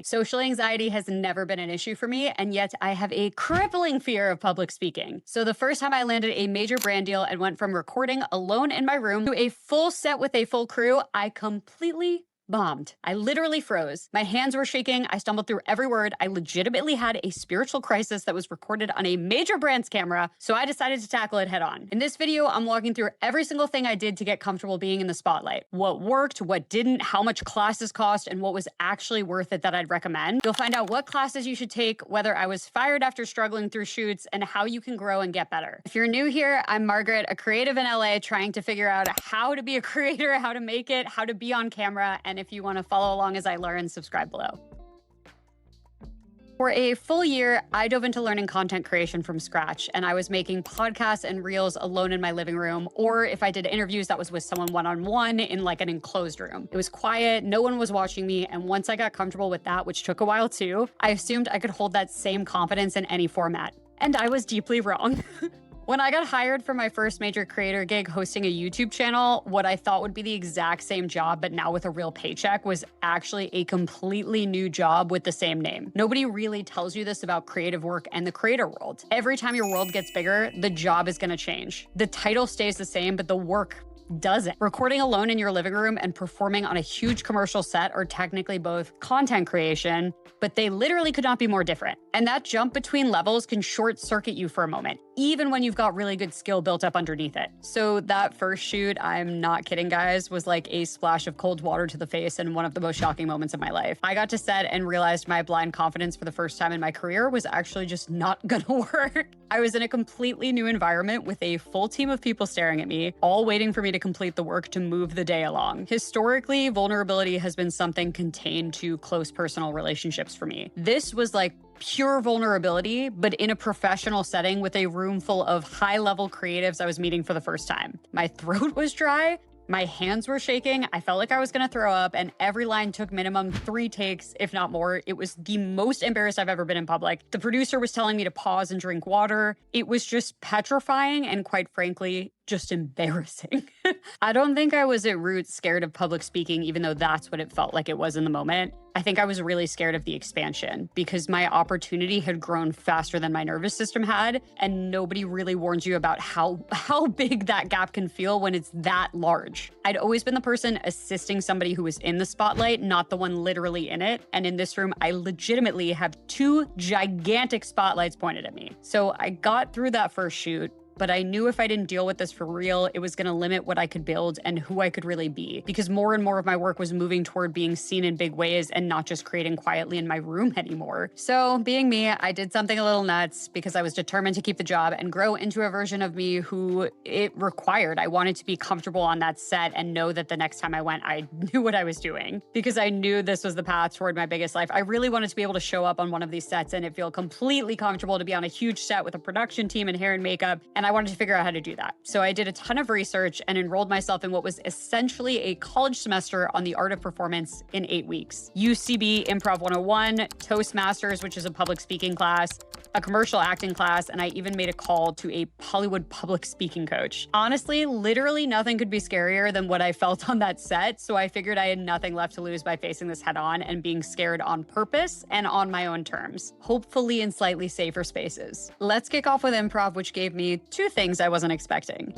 Social anxiety has never been an issue for me, and yet I have a crippling fear of public speaking. So the first time I landed a major brand deal and went from recording alone in my room to a full set with a full crew, I completely bombed. I literally froze. My hands were shaking. I stumbled through every word. I legitimately had a spiritual crisis that was recorded on a major brand's camera, so I decided to tackle it head on. In this video, I'm walking through every single thing I did to get comfortable being in the spotlight. What worked, what didn't, how much classes cost, and what was actually worth it that I'd recommend. You'll find out what classes you should take, whether I was fired after struggling through shoots, and how you can grow and get better. If you're new here, I'm Margaret, a creative in LA trying to figure out how to be a creator, how to make it, how to be on camera, and if you want to follow along as I learn, subscribe below. For a full year, I dove into learning content creation from scratch, and I was making podcasts and reels alone in my living room, or if I did interviews, that was with someone one-on-one in like an enclosed room. It was quiet, no one was watching me, and once I got comfortable with that, which took a while too, I assumed I could hold that same confidence in any format. And I was deeply wrong. When I got hired for my first major creator gig hosting a YouTube channel, what I thought would be the exact same job, but now with a real paycheck, was actually a completely new job with the same name. Nobody really tells you this about creative work and the creator world. Every time your world gets bigger, the job is gonna change. The title stays the same, but the work doesn't. Recording alone in your living room and performing on a huge commercial set are technically both content creation, but they literally could not be more different. And that jump between levels can short circuit you for a moment, even when you've got really good skill built up underneath it. So that first shoot, I'm not kidding guys, was like a splash of cold water to the face and one of the most shocking moments of my life. I got to set and realized my blind confidence for the first time in my career was actually just not gonna work. I was in a completely new environment with a full team of people staring at me, all waiting for me to complete the work to move the day along. Historically, vulnerability has been something contained to close personal relationships for me. This was like pure vulnerability, but in a professional setting with a room full of high-level creatives I was meeting for the first time. My throat was dry, my hands were shaking, I felt like I was gonna throw up, and every line took minimum 3 takes, if not more. It was the most embarrassed I've ever been in public. The producer was telling me to pause and drink water. It was just petrifying and, quite frankly, just embarrassing. I don't think I was at roots scared of public speaking, even though that's what it felt like it was in the moment. I think I was really scared of the expansion because my opportunity had grown faster than my nervous system had, and nobody really warns you about how big that gap can feel when it's that large. I'd always been the person assisting somebody who was in the spotlight, not the one literally in it. And in this room, I legitimately have 2 gigantic spotlights pointed at me. So I got through that first shoot, but I knew if I didn't deal with this for real, it was gonna limit what I could build and who I could really be, because more and more of my work was moving toward being seen in big ways and not just creating quietly in my room anymore. So being me, I did something a little nuts because I was determined to keep the job and grow into a version of me who it required. I wanted to be comfortable on that set and know that the next time I went, I knew what I was doing, because I knew this was the path toward my biggest life. I really wanted to be able to show up on one of these sets and it feel completely comfortable to be on a huge set with a production team and hair and makeup, and I wanted to figure out how to do that. So I did a ton of research and enrolled myself in what was essentially a college semester on the art of performance in 8 weeks. UCB Improv 101, Toastmasters, which is a public speaking class, a commercial acting class, and I even made a call to a Hollywood public speaking coach. Honestly, literally nothing could be scarier than what I felt on that set, so I figured I had nothing left to lose by facing this head on and being scared on purpose and on my own terms, hopefully in slightly safer spaces. Let's kick off with improv, which gave me 2 things I wasn't expecting.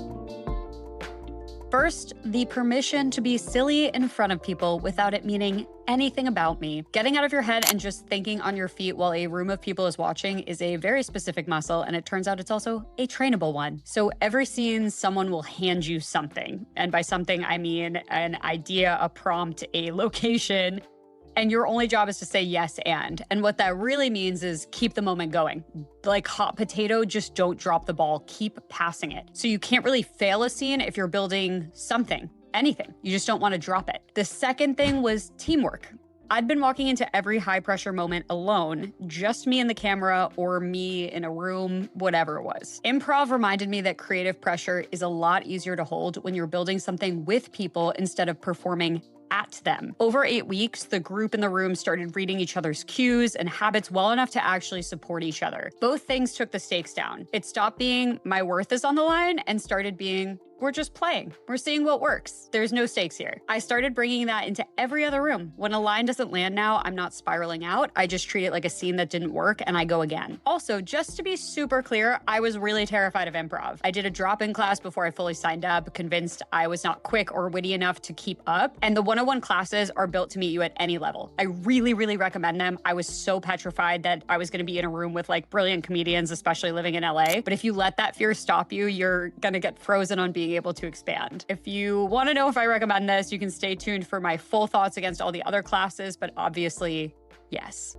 First, the permission to be silly in front of people without it meaning anything about me. Getting out of your head and just thinking on your feet while a room of people is watching is a very specific muscle, and it turns out it's also a trainable one. So every scene, someone will hand you something. And by something, I mean an idea, a prompt, a location, and your only job is to say yes and. And what that really means is keep the moment going. Like hot potato, just don't drop the ball, keep passing it. So you can't really fail a scene if you're building something, anything. You just don't want to drop it. The second thing was teamwork. I'd been walking into every high pressure moment alone, just me and the camera or me in a room, whatever it was. Improv reminded me that creative pressure is a lot easier to hold when you're building something with people instead of performing at them. Over 8 weeks, the group in the room started reading each other's cues and habits well enough to actually support each other. Both things took the stakes down. It stopped being my worth is on the line and started being we're just playing. We're seeing what works. There's no stakes here. I started bringing that into every other room. When a line doesn't land now, I'm not spiraling out. I just treat it like a scene that didn't work and I go again. Also, just to be super clear, I was really terrified of improv. I did a drop-in class before I fully signed up, convinced I was not quick or witty enough to keep up. And the 101 classes are built to meet you at any level. I really, really recommend them. I was so petrified that I was going to be in a room with like brilliant comedians, especially living in LA. But if you let that fear stop you, you're going to get frozen on being able to expand. If you want to know if I recommend this, you can stay tuned for my full thoughts against all the other classes, but obviously, yes.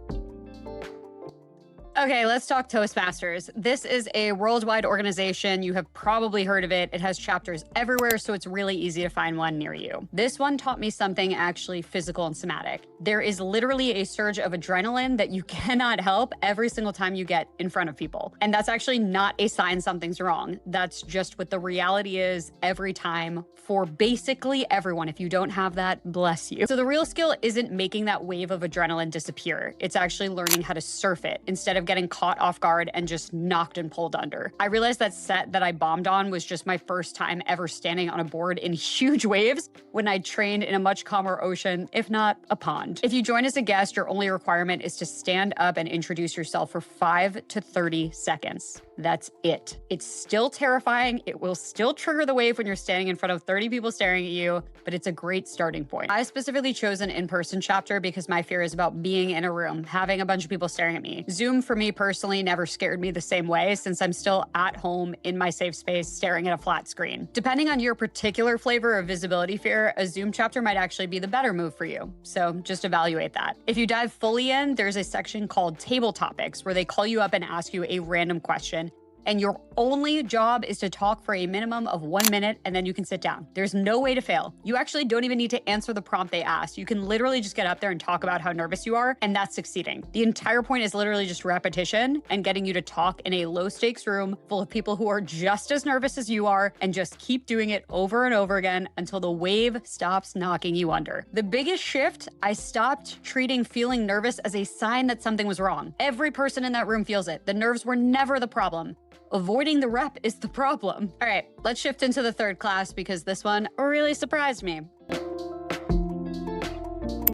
Okay, let's talk Toastmasters. This is a worldwide organization. You have probably heard of it. It has chapters everywhere, so it's really easy to find one near you. This one taught me something actually physical and somatic. There is literally a surge of adrenaline that you cannot help every single time you get in front of people. And that's actually not a sign something's wrong. That's just what the reality is every time for basically everyone. If you don't have that, bless you. So the real skill isn't making that wave of adrenaline disappear. It's actually learning how to surf it instead of getting caught off guard and just knocked and pulled under. I realized that set that I bombed on was just my first time ever standing on a board in huge waves when I trained in a much calmer ocean, if not a pond. If you join as a guest, your only requirement is to stand up and introduce yourself for 5 to 30 seconds. That's it. It's still terrifying. It will still trigger the wave when you're standing in front of 30 people staring at you, but it's a great starting point. I specifically chose an in-person chapter because my fear is about being in a room, having a bunch of people staring at me. Zoom for me personally never scared me the same way since I'm still at home in my safe space staring at a flat screen. Depending on your particular flavor of visibility fear, a Zoom chapter might actually be the better move for you. So just evaluate that. If you dive fully in, there's a section called Table Topics where they call you up and ask you a random question. And your only job is to talk for a minimum of 1 minute and then you can sit down. There's no way to fail. You actually don't even need to answer the prompt they asked. You can literally just get up there and talk about how nervous you are, and that's succeeding. The entire point is literally just repetition and getting you to talk in a low stakes room full of people who are just as nervous as you are, and just keep doing it over and over again until the wave stops knocking you under. The biggest shift, I stopped treating feeling nervous as a sign that something was wrong. Every person in that room feels it. The nerves were never the problem. Avoiding the rep is the problem. All right, let's shift into the third class because this one really surprised me.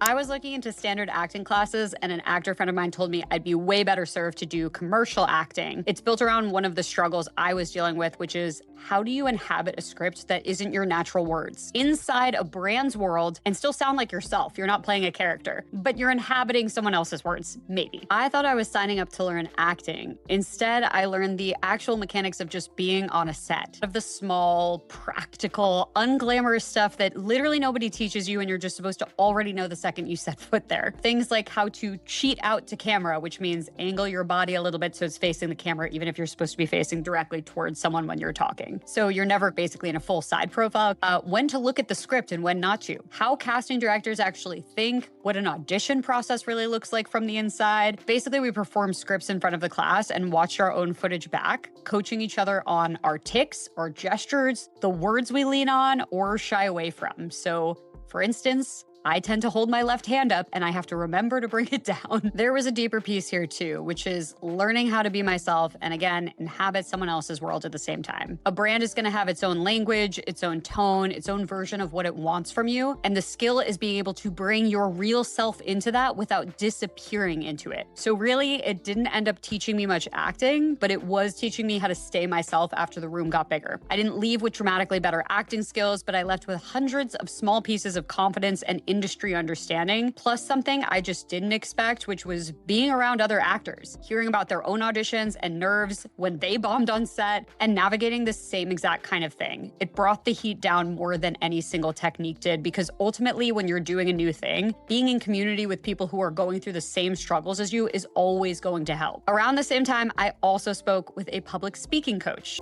I was looking into standard acting classes and an actor friend of mine told me I'd be way better served to do commercial acting. It's built around one of the struggles I was dealing with, which is how do you inhabit a script that isn't your natural words inside a brand's world and still sound like yourself? You're not playing a character, but you're inhabiting someone else's words, maybe. I thought I was signing up to learn acting. Instead, I learned the actual mechanics of just being on a set, of the small, practical, unglamorous stuff that literally nobody teaches you and you're just supposed to already know the second you set foot there. Things like how to cheat out to camera, which means angle your body a little bit so it's facing the camera, even if you're supposed to be facing directly towards someone when you're talking. So you're never basically in a full side profile. When to look at the script and when not to. How casting directors actually think, what an audition process really looks like from the inside. Basically, we perform scripts in front of the class and watch our own footage back, coaching each other on our tics, our gestures, the words we lean on or shy away from. So, for instance, I tend to hold my left hand up and I have to remember to bring it down. There was a deeper piece here too, which is learning how to be myself and again, inhabit someone else's world at the same time. A brand is gonna have its own language, its own tone, its own version of what it wants from you. And the skill is being able to bring your real self into that without disappearing into it. So really, it didn't end up teaching me much acting, but it was teaching me how to stay myself after the room got bigger. I didn't leave with dramatically better acting skills, but I left with hundreds of small pieces of confidence and industry understanding, plus something I just didn't expect, which was being around other actors, hearing about their own auditions and nerves when they bombed on set, and navigating the same exact kind of thing. It brought the heat down more than any single technique did, because ultimately when you're doing a new thing, being in community with people who are going through the same struggles as you is always going to help. Around the same time, I also spoke with a public speaking coach.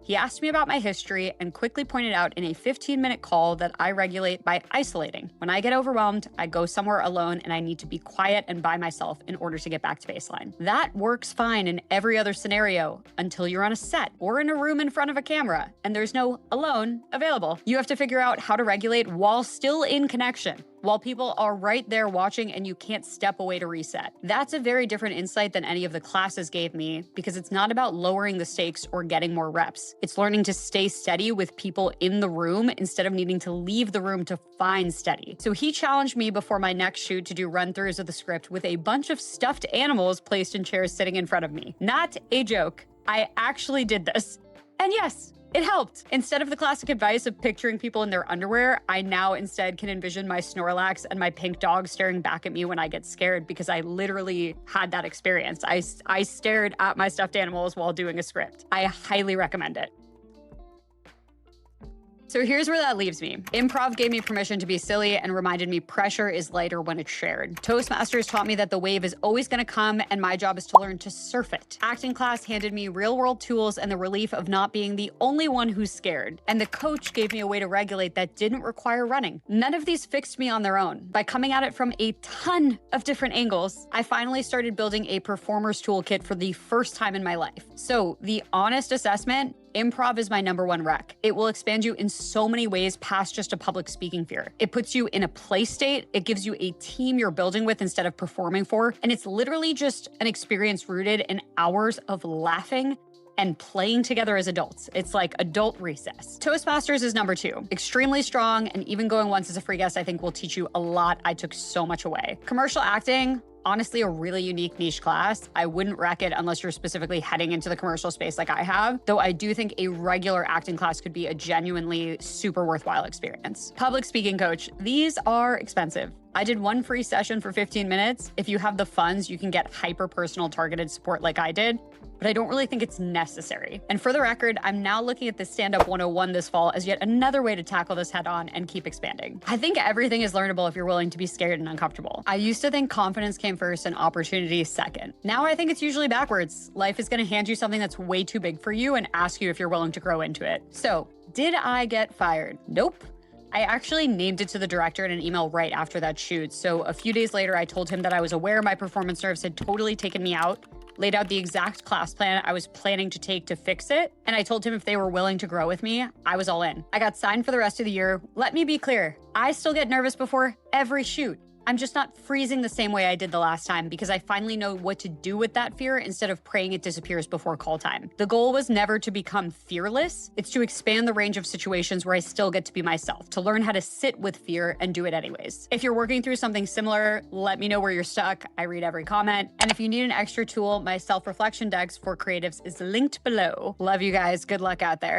He asked me about my history and quickly pointed out in a 15-minute call that I regulate by isolating. When I get overwhelmed, I go somewhere alone and I need to be quiet and by myself in order to get back to baseline. That works fine in every other scenario until you're on a set or in a room in front of a camera and there's no alone available. You have to figure out how to regulate while still in connection. while people are right there watching and you can't step away to reset. That's a very different insight than any of the classes gave me, because it's not about lowering the stakes or getting more reps. It's learning to stay steady with people in the room instead of needing to leave the room to find steady. So he challenged me before my next shoot to do run-throughs of the script with a bunch of stuffed animals placed in chairs sitting in front of me. Not a joke. I actually did this. And yes, it helped. Instead of the classic advice of picturing people in their underwear, I now instead can envision my Snorlax and my pink dog staring back at me when I get scared, because I literally had that experience. I stared at my stuffed animals while doing a script. I highly recommend it. So here's where that leaves me. Improv gave me permission to be silly and reminded me pressure is lighter when it's shared. Toastmasters taught me that the wave is always gonna come and my job is to learn to surf it. Acting class handed me real-world tools and the relief of not being the only one who's scared. And the coach gave me a way to regulate that didn't require running. None of these fixed me on their own. By coming at it from a ton of different angles, I finally started building a performer's toolkit for the first time in my life. So the honest assessment, improv is my #1 rec. It will expand you in so many ways past just a public speaking fear. It puts you in a play state. It gives you a team you're building with instead of performing for. And it's literally just an experience rooted in hours of laughing and playing together as adults. It's like adult recess. Toastmasters is #2. Extremely strong, and even going once as a free guest, I think will teach you a lot. I took so much away. Commercial acting, honestly, a really unique niche class. I wouldn't rec it unless you're specifically heading into the commercial space like I have, though I do think a regular acting class could be a genuinely super worthwhile experience. Public speaking coach, these are expensive. I did one free session for 15 minutes. If you have the funds, you can get hyper-personal targeted support like I did, but I don't really think it's necessary. And for the record, I'm now looking at the Stand-Up 101 this fall as yet another way to tackle this head on and keep expanding. I think everything is learnable if you're willing to be scared and uncomfortable. I used to think confidence came first and opportunity second. Now I think it's usually backwards. Life is gonna hand you something that's way too big for you and ask you if you're willing to grow into it. So, did I get fired? Nope. I actually named it to the director in an email right after that shoot. So a few days later, I told him that I was aware my performance nerves had totally taken me out, laid out the exact class plan I was planning to take to fix it, and I told him if they were willing to grow with me, I was all in. I got signed for the rest of the year. Let me be clear, I still get nervous before every shoot. I'm just not freezing the same way I did the last time, because I finally know what to do with that fear instead of praying it disappears before call time. The goal was never to become fearless. It's to expand the range of situations where I still get to be myself, to learn how to sit with fear and do it anyways. If you're working through something similar, let me know where you're stuck. I read every comment. And if you need an extra tool, my self-reflection decks for creatives is linked below. Love you guys. Good luck out there.